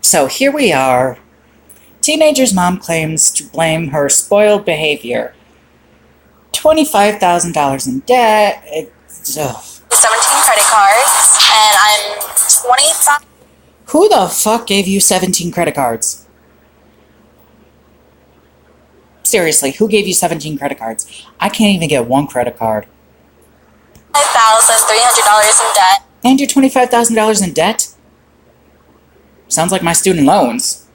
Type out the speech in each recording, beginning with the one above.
So here we are. Teenager's mom claims to blame her spoiled behavior. $25,000 in debt. 17 credit cards, and I'm 25. Who the fuck gave you 17 credit cards? Seriously, who gave you 17 credit cards? I can't even get one credit card. $5,300 in debt. And you're $25,000 in debt? Sounds like my student loans.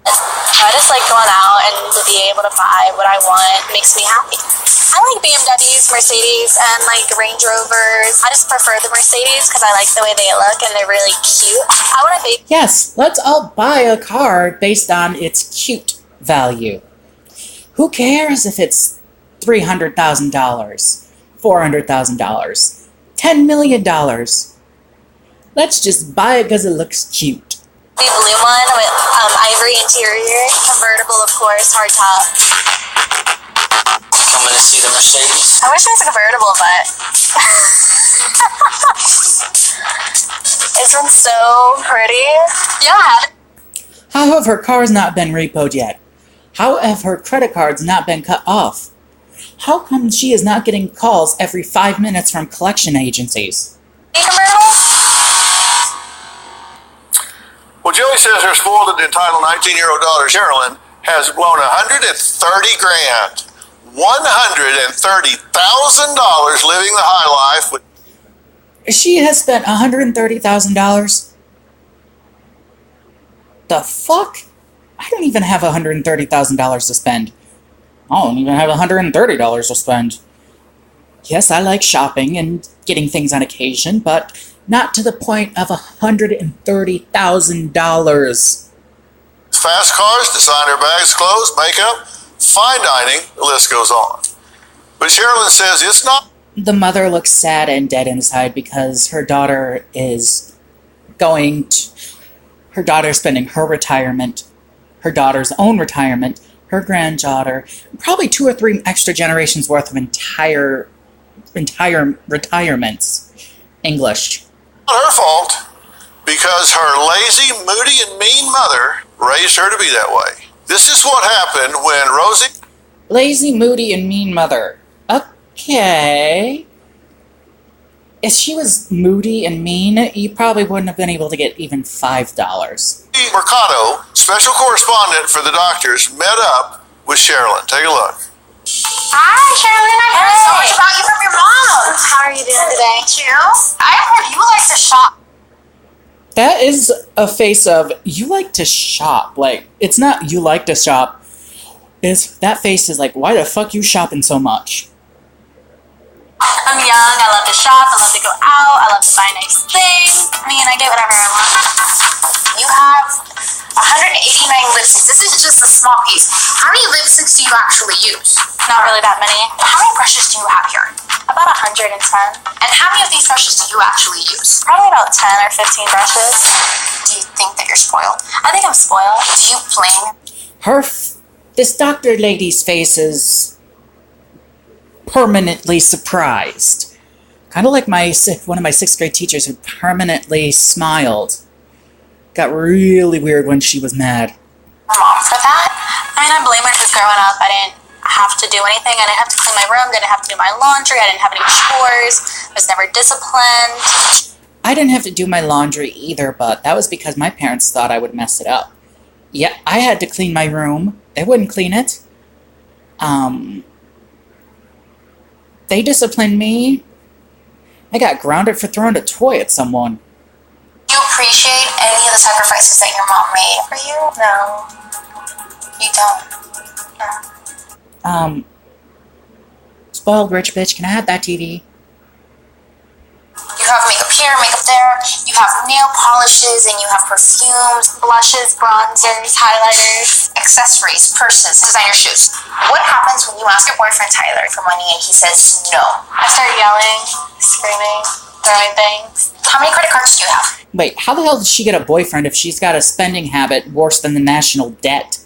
I just like going out and to be able to buy what I want makes me happy. I like BMWs, Mercedes, and like Range Rovers. I just prefer the Mercedes because I like the way they look and they're really cute. I want a baby. Yes, let's all buy a car based on its cute value. Who cares if it's $300,000, $400,000, $10 million? Let's just buy it because it looks cute. The blue one with ivory interior, convertible, of course, hard top. Coming to see the Mercedes? I wish it was a convertible, but this one's so pretty. Yeah. How have her cars not been repoed yet? How have her credit cards not been cut off? How come she is not getting calls every 5 minutes from collection agencies? Convertible? Well, Joey says her spoiled and entitled 19-year-old daughter, Sherilyn, has blown $130,000. $130,000 living the high life with. She has spent $130,000? The fuck? I don't even have $130,000 to spend. I don't even have $130 to spend. Yes, I like shopping and getting things on occasion, but not to the point of $130,000. Fast cars, designer bags, clothes, makeup, fine dining, the list goes on. But Sherilyn says it's not. The mother looks sad and dead inside because her daughter is her daughter's spending her retirement, her daughter's own retirement, her granddaughter, probably 2 or 3 extra generations worth of entire retirements. English. Not her fault, because her lazy, moody, and mean mother raised her to be that way. This is what happened when Rosie. Lazy, moody, and mean mother. Okay. If she was moody and mean, you probably wouldn't have been able to get even $5. Mercado, special correspondent for the doctors, met up with Sherilyn. Take a look. Hi, Sherilyn. I heard so much about you from your mom. How are you doing today? You? I heard you like to shop. That is a face of, you like to shop. Like, it's not you like to shop. That face is like, why the fuck you shopping so much? I'm young, I love to shop, I love to go out, I love to buy nice things. I mean, I get whatever I want. You have 189 lipsticks. This is just a small piece. How many lipsticks do you actually use? Not really that many. How many brushes do you have here? About 110. And how many of these brushes do you actually use? Probably about 10 or 15 brushes. Do you think that you're spoiled? I think I'm spoiled. Do you blame This doctor lady's face is permanently surprised. Kind of like one of my 6th grade teachers who permanently smiled. Got really weird when she was mad. My mom for that? I mean, I blame her because growing up, I didn't have to do anything. I didn't have to clean my room, didn't have to do my laundry, I didn't have any chores, I was never disciplined. I didn't have to do my laundry either, but that was because my parents thought I would mess it up. Yeah, I had to clean my room. They wouldn't clean it. They disciplined me. I got grounded for throwing a toy at someone. Do you appreciate any of the sacrifices that your mom made for you? No. You don't? No. Spoiled rich bitch, can I have that TV? You have makeup here, makeup there. You have nail polishes and you have perfumes, blushes, bronzers, highlighters, accessories, purses, designer shoes. What happens when you ask your boyfriend Tyler for money and he says no? I start yelling, screaming, throwing things. How many credit cards do you have? Wait, how the hell did she get a boyfriend if she's got a spending habit worse than the national debt?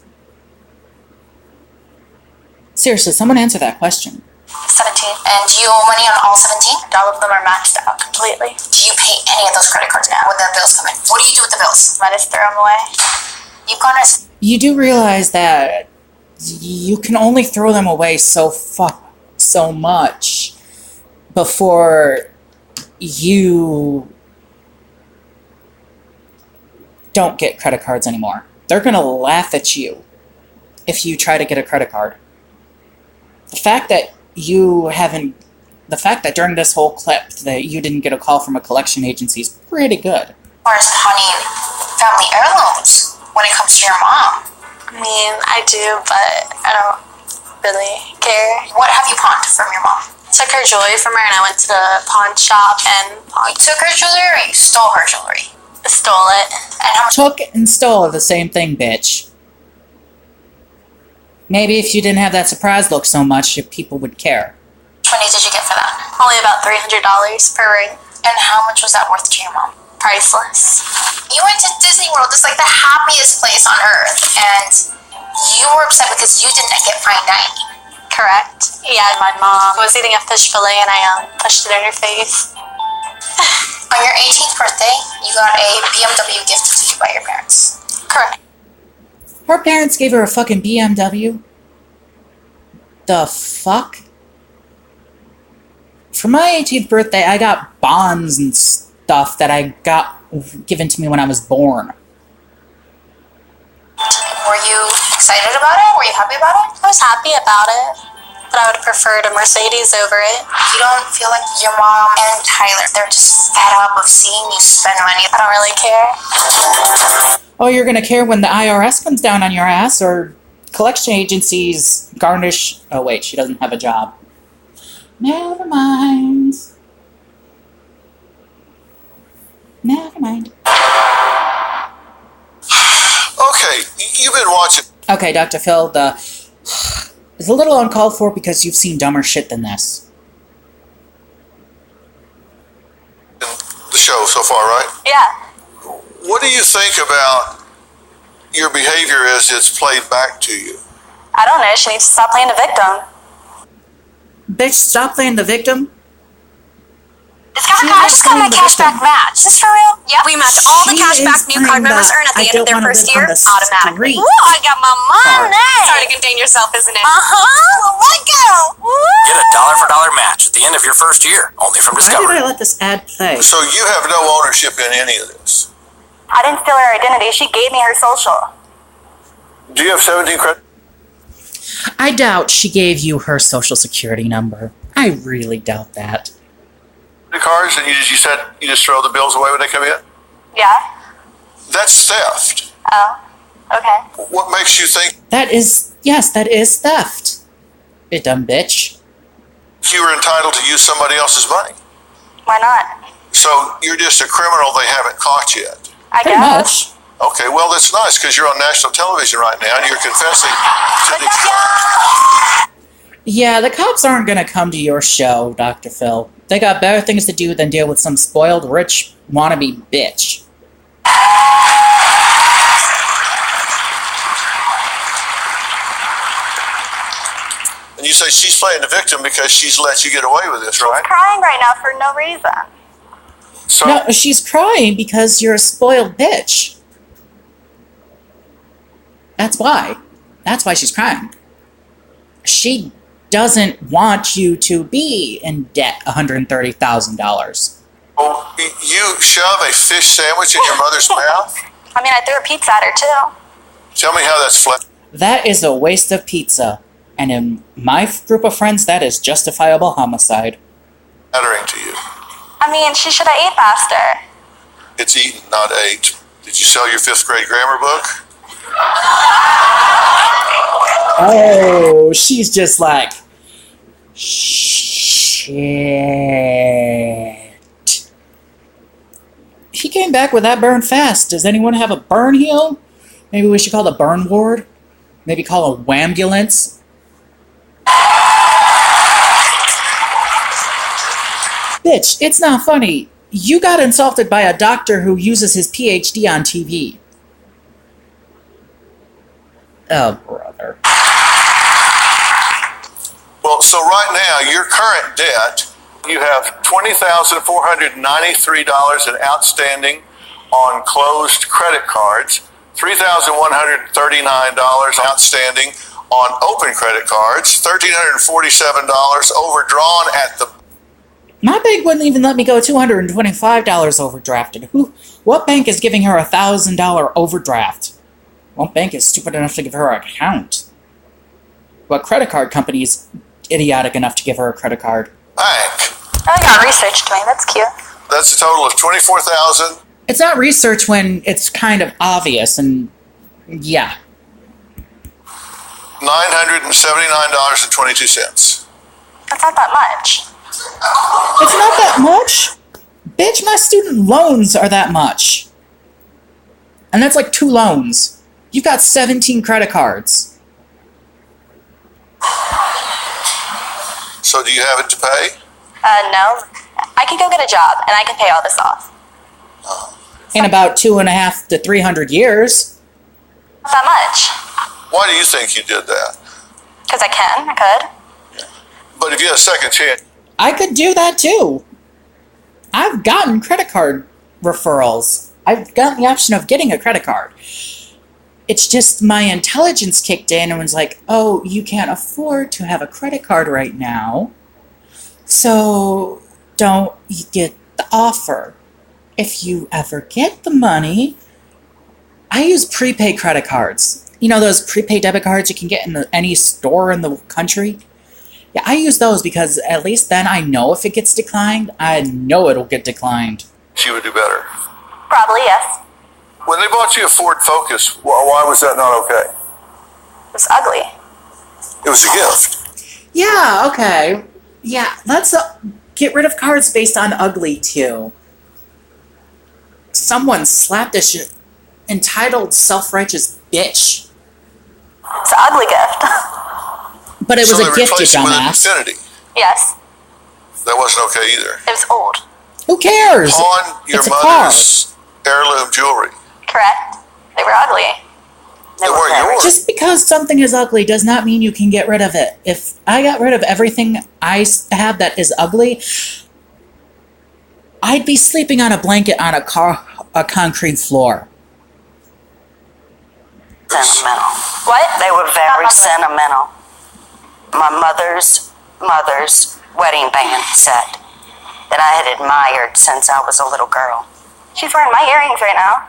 Seriously, someone answer that question. 17. And do you owe money on all 17? All of them are maxed out completely. Do you pay pay any of those credit cards now when the bills come in. What do you do with the bills? I just throw them away. You've gone as You do realize that you can only throw them away so much before you don't get credit cards anymore. They're gonna laugh at you if you try to get a credit card. The fact that during this whole clip that you didn't get a call from a collection agency is pretty good. far as pawning family heirlooms when it comes to your mom. I mean, I do, but I don't really care. What have you pawned from your mom? Took her jewelry from her and I went to the pawn shop and You took her jewelry or you stole her jewelry? stole it. And how much Took and stole are the same thing, bitch. Maybe if you didn't have that surprise look so much, people would care. money did you get for that? Only about $300 per ring. And how much was that worth to your mom? Priceless. You went to Disney World, it's like the happiest place on earth, and you were upset because you didn't get fine dining. Correct. Yeah, my mom was eating a fish fillet and I pushed it in her face. On your 18th birthday, you got a BMW gifted to you by your parents. Correct. Her parents gave her a fucking BMW? The fuck? For my 18th birthday, I got bonds and stuff that I got given to me when I was born. Were you excited about it? Were you happy about it? I was happy about it, but I would have preferred a Mercedes over it. You don't feel like your mom and Tyler, they're just fed up of seeing you spend money. I don't really care. Oh, you're gonna care when the IRS comes down on your ass, or collection agencies garnish... Oh, wait, she doesn't have a job. Never mind. Never mind. Okay, you've been watching Okay, Dr. Phil, it's a little uncalled for because you've seen dumber shit than this. the show so far, right? Yeah. What do you think about your behavior as it's played back to you? I don't know. She needs to stop playing the victim. Bitch, stop playing the victim. I just got my cashback match. Is this for real? Yeah. We match all the She cashback is new card playing members the earn at the I end of don't their wanna first live on year the automatically. street. Ooh, I got my money. It's hard to contain yourself, isn't it? Well, let go. Get a dollar-for-dollar match at the end of your first year, only from Why did Discovery. I let this ad play? So you have no ownership in any of this. I didn't steal her identity. She gave me her social. Do you have 17 credit I doubt she gave you her social security number. I really doubt that. cards and you said you just throw the bills away when they come in? Yeah. That's theft. Oh. Okay. What makes you think Yes, that is theft. You dumb bitch. you were entitled to use somebody else's money? Why not? So you're just a criminal they haven't caught yet. I Pretty guess. much. Okay, well, that's nice because you're on national television right now and you're confessing to these crimes. Yeah, the cops aren't gonna come to your show, Dr. Phil. They got better things to do than deal with some spoiled, rich, wannabe bitch. And you say she's playing the victim because she's let you get away with this, right? Crying right now for no reason. So No, she's crying because you're a spoiled bitch. That's why. That's why she's crying. She doesn't want you to be in debt $130,000. oh, you shove a fish sandwich in your mother's mouth? I mean, I threw a pizza at her too. Tell me how that's That is a waste of pizza. And in my group of friends, that is justifiable homicide. flattering to you. I mean, she should have ate faster. It's eaten, not ate. Did you sell your 5th grade grammar book? Oh, she's just like, shit. He came back with that burn fast. Does anyone have a burn heal? Maybe we should call the burn ward? Maybe call a wambulance? Bitch, it's not funny. You got insulted by a doctor who uses his PhD on TV. Oh, brother. Well, so right now, your current debt You have $20,493 in outstanding on closed credit cards, $3,139 outstanding on open credit cards, $1,347 overdrawn at the... My bank wouldn't even let me go $225 overdrafted. What bank is giving her $1,000 overdraft? What bank is stupid enough to give her an account? What credit card company is idiotic enough to give her a credit card? Bank. Oh, you got research to me. That's cute. That's a total of $24,000. It's not research when it's kind of obvious, and yeah. $979.22. That's not that much. It's not that much? Bitch, my student loans are that much. And that's like 2 loans. You've got 17 credit cards. So do you have it to pay? No. I can go get a job, and I can pay all this off. In about 250 to 300 years. Not that much. Why do you think you did that? Because I can. I could. But if you had a second chance... I could do that too. I've gotten credit card referrals. I've gotten the option of getting a credit card. It's just my intelligence kicked in and was like, oh, you can't afford to have a credit card right now, so don't get the offer. If you ever get the money, I use prepaid credit cards. You know those prepaid debit cards you can get in any store in the country? Yeah, I use those because at least then I know if it gets declined, I know it'll get declined. She would do better. Probably, yes. When they bought you a Ford Focus, why was that not okay? It was ugly. It was a gift. Yeah, okay. Yeah, let's get rid of cards based on ugly, too. Someone slapped this entitled, self-righteous bitch. It's an ugly gift. But it was So a they gift, you replaced it with an dumbass. Infinity. Yes. That wasn't okay either. It was old. Who cares? On your It's a mother's heirloom jewelry. Correct. They were ugly. They weren't yours. Just because something is ugly does not mean you can get rid of it. If I got rid of everything I have that is ugly, I'd be sleeping on a blanket on a concrete floor. Sentimental. What? They were very sentimental. My mother's wedding band set that I had admired since I was a little girl. She's wearing my earrings right now.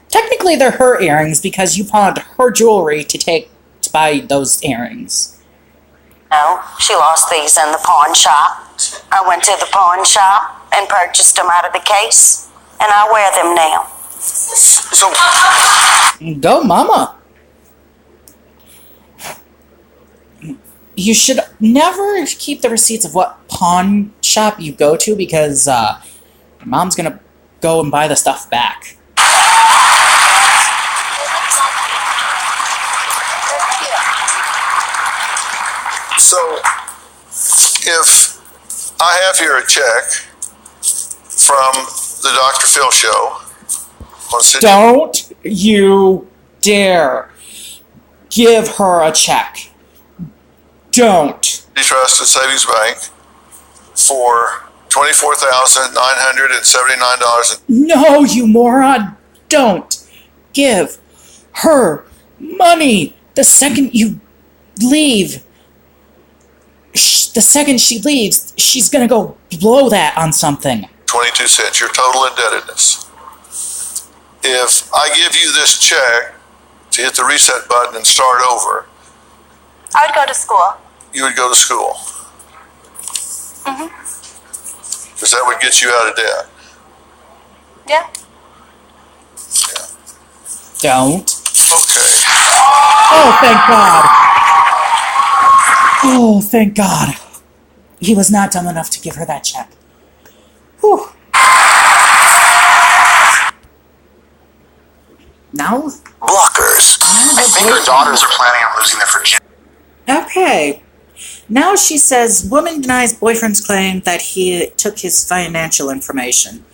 Technically, they're her earrings because you pawned her jewelry to buy those earrings. No, she lost these in the pawn shop. I went to the pawn shop and purchased them out of the case, and I wear them now. So, Go, mama. You should never keep the receipts of what pawn shop you go to because mom's gonna go and buy the stuff back. so if I have here a check from the Dr. Phil show on City... Don't you dare give her a check. Don't. Trust and Savings Bank for $24,979. No, you moron. Don't give her money. The second you leave, the second she leaves, she's gonna go blow that on something. 22 cents, your total indebtedness. If I give you this check to hit the reset button and start over, I would go to school. you would go to school. Because that would get you out of debt. Yeah. Don't. Okay. Oh, thank God. Oh, thank God. He was not dumb enough to give her that check. Whew. Now? Blockers. I think her daughters are planning on losing their virginity. Okay. Now she says, woman denies boyfriend's claim that he took his financial information.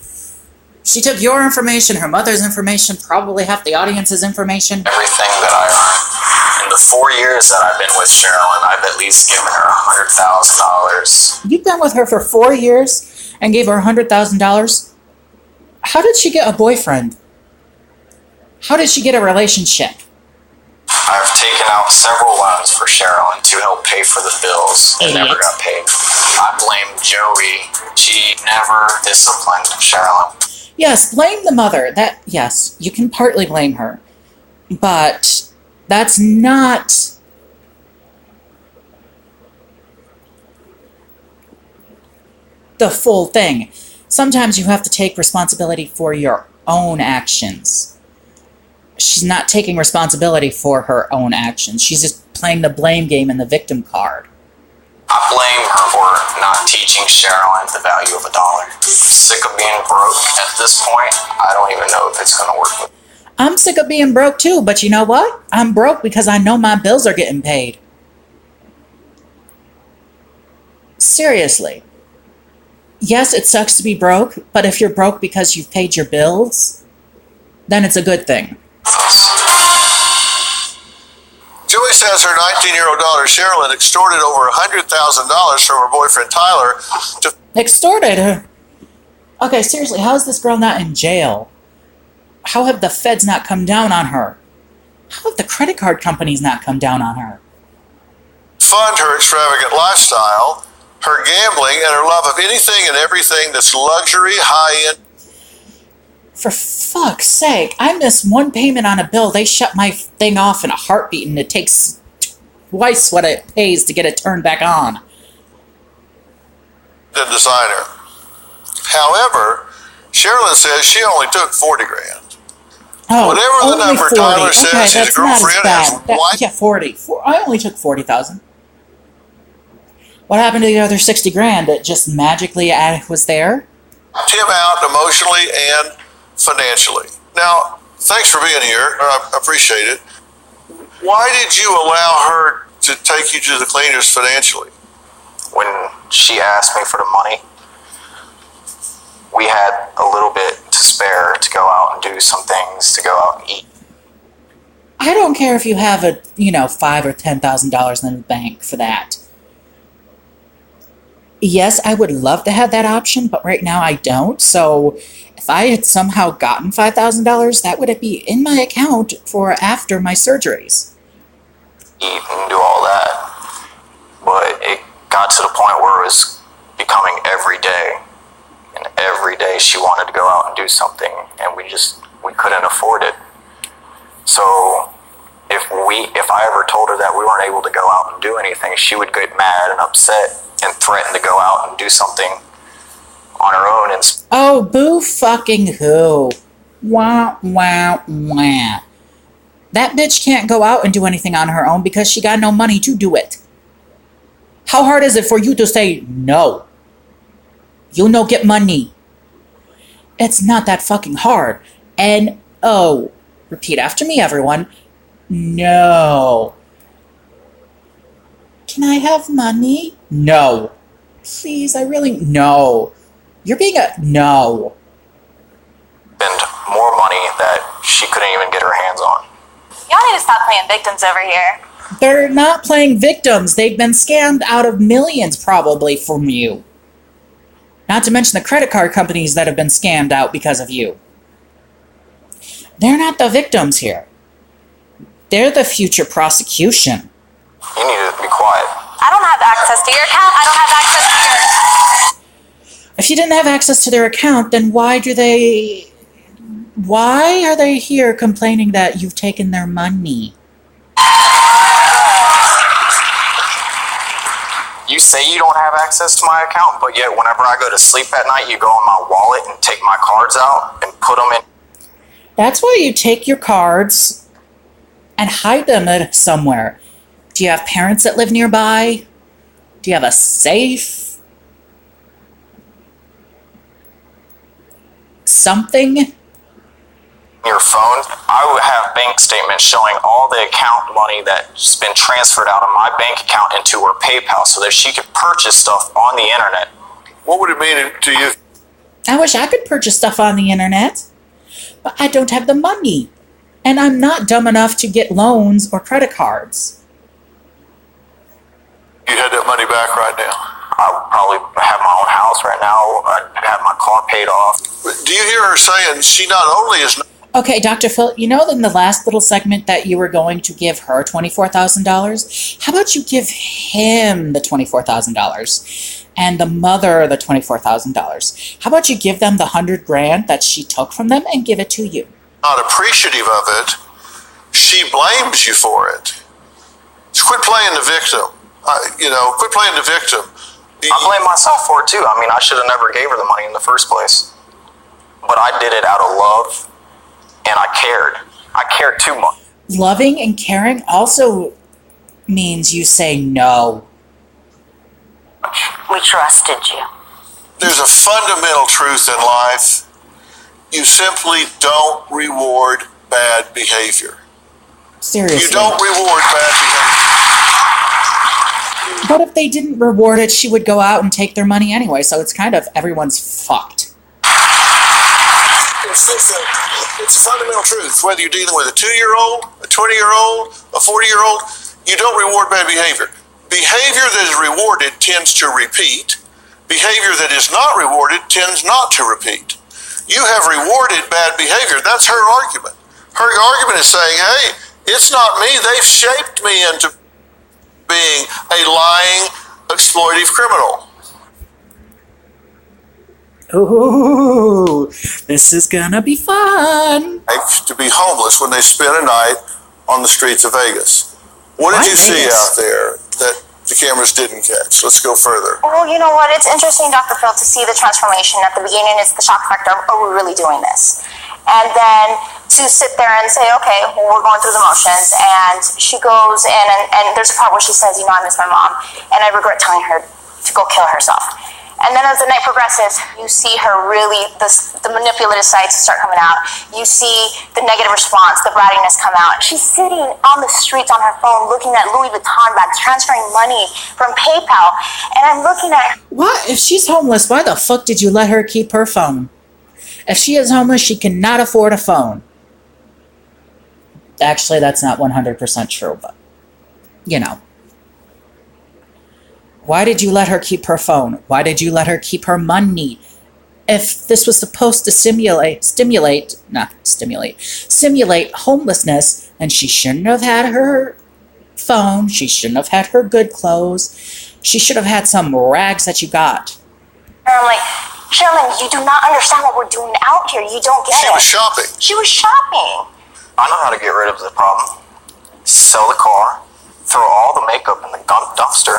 She took your information, her mother's information, probably half the audience's information. Everything that I earn In the 4 years that I've been with Sherilyn, I've at least given her $100,000. You've been with her for 4 years and gave her $100,000? How did she get a boyfriend? How did she get a relationship? I've taken out several loans for Sherilyn to help pay for the bills and never Idiot. got paid. I blame Joey. She never disciplined Sherilyn. Yes, blame the mother. Yes, you can partly blame her. But that's not the full thing. Sometimes you have to take responsibility for your own actions. She's not taking responsibility for her own actions. She's just playing the blame game and the victim card. I blame her for not teaching Sherilyn the value of $1. Sick of being broke at this point. I don't even know if it's going to work. I'm sick of being broke too, but you know what? I'm broke because I know my bills are getting paid. Seriously. Yes, it sucks to be broke, but if you're broke because you've paid your bills, then it's a good thing. Joey says her 19-year-old daughter Sherilyn extorted over $100,000 from her boyfriend Tyler to Extorted her? Okay, seriously, how is this girl not in jail? How have the feds not come down on her? How have the credit card companies not come down on her? fund her extravagant lifestyle, her gambling, and her love of anything and everything that's luxury, high-end. For fuck's sake, I missed one payment on a bill. They shut my thing off in a heartbeat, and it takes twice what it pays to get it turned back on. The designer. However, Sherilyn says she only took 40 grand. Oh, Whatever the only number 40. Tyler says Okay, his that's not as girlfriend bad. has white. Yeah, 40. I only took 40,000. What happened to the other 60 grand that just magically was there? Him out emotionally and financially. Now, thanks for being here. I appreciate it. Why did you allow her to take you to the cleaners financially? When she asked me for the money, we had a little bit to spare to go out and do some things, to go out and eat. I don't care if you have a, $5,000 or $10,000 in the bank for that. Yes, I would love to have that option, but right now I don't. So if I had somehow gotten $5,000, that would be in my account for after my surgeries. Eat and do all that. But it got to the point where it was becoming every day. And every day she wanted to go out and do something, and we couldn't afford it. So if I ever told her that we weren't able to go out and do anything, she would get mad and upset and threaten to go out and do something on her own. And Oh, boo fucking who. Wah, wah, wah. That bitch can't go out and do anything on her own because she got no money to do it. How hard is it for you to say no? You no get money. It's not that fucking hard. N-O. Repeat after me, everyone. No. Can I have money? No. Please, no. You're being no. spend more money that she couldn't even get her hands on. Y'all need to stop playing victims over here. They're not playing victims. They've been scammed out of millions, probably, from you. Not to mention the credit card companies that have been scammed out because of you. They're not the victims here. They're the future prosecution. You need to be quiet. I don't have access to your account. I don't have access to your... If you didn't have access to their account, then why are they here complaining that you've taken their money? You say you don't have access to my account, but yet whenever I go to sleep at night, you go in my wallet and take my cards out and put them in. That's why you take your cards and hide them somewhere. Do you have parents that live nearby? Do you have a safe? Something? Your phone. I would have bank statements showing all the account money that's been transferred out of my bank account into her PayPal so that she could purchase stuff on the internet. What would it mean to you? I wish I could purchase stuff on the internet, but I don't have the money. And I'm not dumb enough to get loans or credit cards. You had that money back right now. I would probably have my own house right now. I'd have my car paid off. Do you hear her saying she not only is not Okay, Dr. Phil, you know in the last little segment that you were going to give her $24,000? How about you give him the $24,000 and the mother the $24,000? How about you give them the $100,000 that she took from them and give it to you? not appreciative of it, she blames you for it. Quit playing the victim. Quit playing the victim. I blame myself for it too. I mean, I should have never gave her the money in the first place. But I did it out of love, and I cared. I cared too much. Loving and caring also means you say no. We trusted you. There's a fundamental truth in life. You simply don't reward bad behavior. Seriously. You don't reward bad behavior. But if they didn't reward it, she would go out and take their money anyway, so it's kind of everyone's fucked. It's a fundamental truth. Whether you're dealing with a 2-year-old, a 20-year-old, a 40-year-old, you don't reward bad behavior. Behavior that is rewarded tends to repeat. Behavior that is not rewarded tends not to repeat. You have rewarded bad behavior. That's her argument. Her argument is saying, hey, it's not me. They've shaped me into being a lying, exploitive criminal. Ooh, this is gonna be fun. To be homeless when they spend a night on the streets of Vegas. What did Why you see Vegas? out there that the cameras didn't catch? Let's go further. Well, you know what? It's interesting, Dr. Phil, to see the transformation. At the beginning, it's the shock factor of, oh, we're really doing this. And then to sit there and say, okay, well, we're going through the motions. And she goes in, and there's a part where she says, I miss my mom. And I regret telling her to go kill herself. And then as the night progresses, you see her really, the manipulative sides start coming out. You see the negative response, the brattiness come out. She's sitting on the streets on her phone looking at Louis Vuitton bags, transferring money from PayPal. And I'm looking at her. What? If she's homeless, why the fuck did you let her keep her phone? If she is homeless, she cannot afford a phone. Actually, that's not 100% true, but, Why did you let her keep her phone? Why did you let her keep her money? If this was supposed to simulate homelessness, then she shouldn't have had her phone. She shouldn't have had her good clothes. She should have had some rags that you got. I'm like, Sherilyn, you do not understand what we're doing out here. You don't get it. She was shopping. She was shopping. I know how to get rid of the problem. Sell the car, throw all the makeup in the dumpster,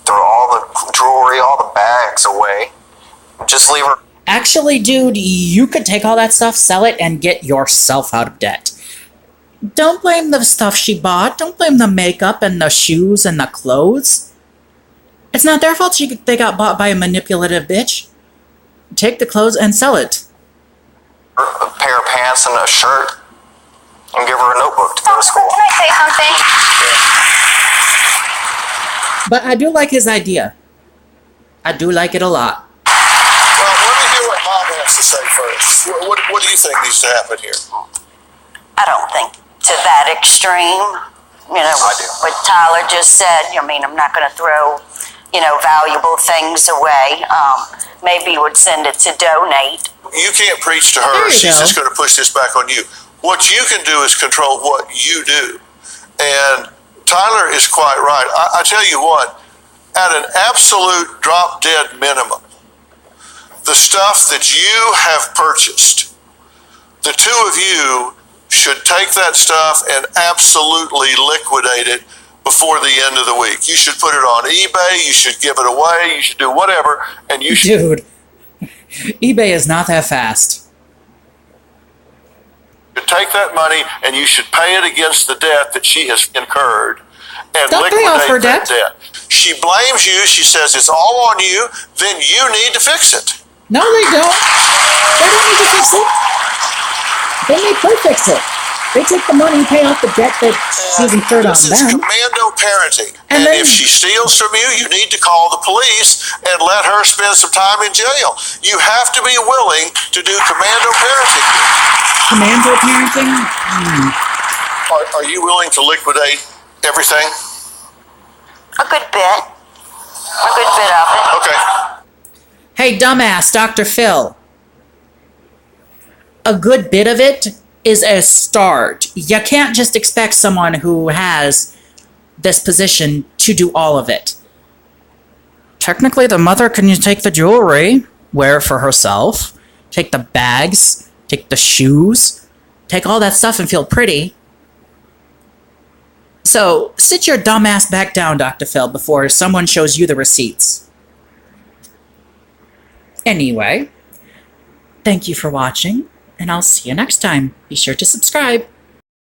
throw all the jewelry, all the bags away. Just leave her. Actually, dude, you could take all that stuff, sell it, and get yourself out of debt. Don't blame the stuff she bought. Don't blame the makeup and the shoes and the clothes. It's not their fault they got bought by a manipulative bitch. Take the clothes and sell it. A pair of pants and a shirt, and give her a notebook to go to Dr. school. Can I say something? But I do like his idea. I do like it a lot. Well, let me hear what Mom has to say first. What do you think needs to happen here? I don't think to that extreme. I do. What Tyler just said. I'm not going to throw, valuable things away. Maybe would send it to donate. You can't preach to her. There you She's go. just going to push this back on you. What you can do is control what you do. And Tyler is quite right. I tell you what, at an absolute drop-dead minimum, the stuff that you have purchased, the two of you should take that stuff and absolutely liquidate it before the end of the week. You should put it on eBay, you should give it away, you should do whatever, and you should Dude, eBay is not that fast. take that money and you should pay it against the debt that she has incurred and Don't pay off her liquidate that debt. debt. She blames you, she says it's all on you, then you need to fix it. No, they don't. They don't need to fix it. They make her fix it. They take the money, pay off the debt that she's incurred on This is them. commando parenting. And And then- if she steals from you, you need to call the police and let her spend some time in jail. You have to be willing to do commando parenting. commando parenting? Are you willing to liquidate everything? A good bit. A good bit of it. Okay. Hey, dumbass, Dr. Phil. A good bit of it is a start. You can't just expect someone who has this position to do all of it. Technically, the mother can take the jewelry, wear it for herself, take the bags, take the shoes, take all that stuff and feel pretty. So, sit your dumbass back down, Dr. Phil, before someone shows you the receipts. Anyway, thank you for watching, and I'll see you next time. Be sure to subscribe.